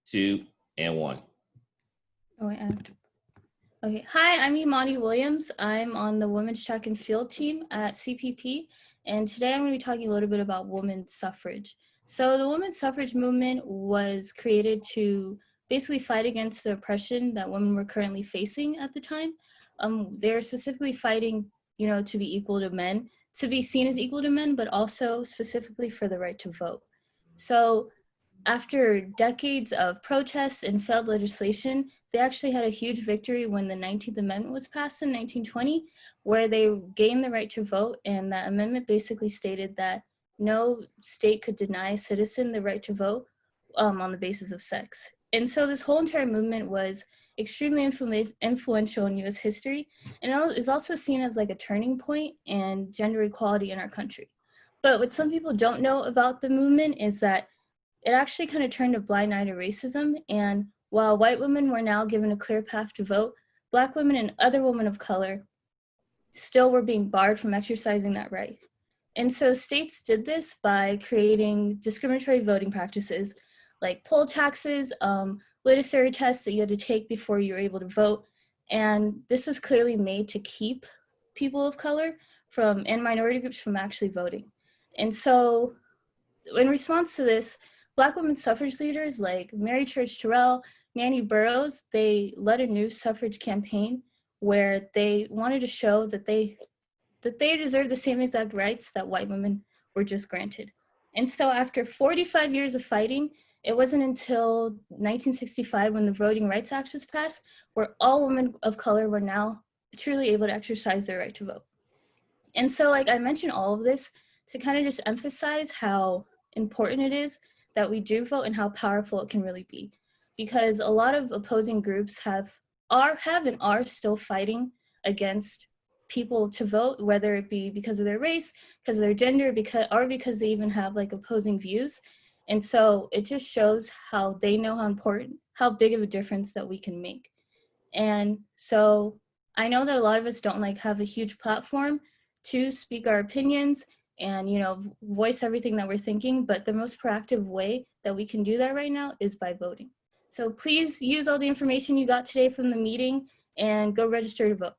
2, and 1. Oh, wait, okay. Hi, I'm Imani Williams. I'm on the women's track and field team at CPP, and today I'm going to be talking a little bit about women's suffrage. So the women's suffrage movement was created to basically fight against the oppression that women were currently facing at the time. They're specifically fighting, to be equal to men, to be seen as equal to men, but also specifically for the right to vote. So after decades of protests and failed legislation, they actually had a huge victory when the 19th Amendment was passed in 1920, where they gained the right to vote. And that amendment basically stated that no state could deny a citizen the right to vote on the basis of sex. And so this whole entire movement was extremely influential in US history, and it is also seen as like a turning point in gender equality in our country. But what some people don't know about the movement is that it actually kind of turned a blind eye to racism. And while white women were now given a clear path to vote, Black women and other women of color still were being barred from exercising that right. And so states did this by creating discriminatory voting practices like poll taxes, literary tests that you had to take before you were able to vote. And this was clearly made to keep people of color and minority groups from actually voting. And so in response to this, Black women suffrage leaders like Mary Church Terrell, Nancy Burroughs, they led a new suffrage campaign where they wanted to show that they deserve the same exact rights that white women were just granted. And so after 45 years of fighting, it wasn't until 1965 when the Voting Rights Act was passed where all women of color were now truly able to exercise their right to vote. And so like I mentioned all of this to kind of just emphasize how important it is that we do vote and how powerful it can really be. Because a lot of opposing groups have and are still fighting against people to vote, whether it be because of their race, because of their gender, because they even have like opposing views. And so it just shows how they know how big of a difference that we can make. And so I know that a lot of us don't like have a huge platform to speak our opinions and voice everything that we're thinking, but the most proactive way that we can do that right now is by voting. So please use all the information you got today from the meeting and go register to vote.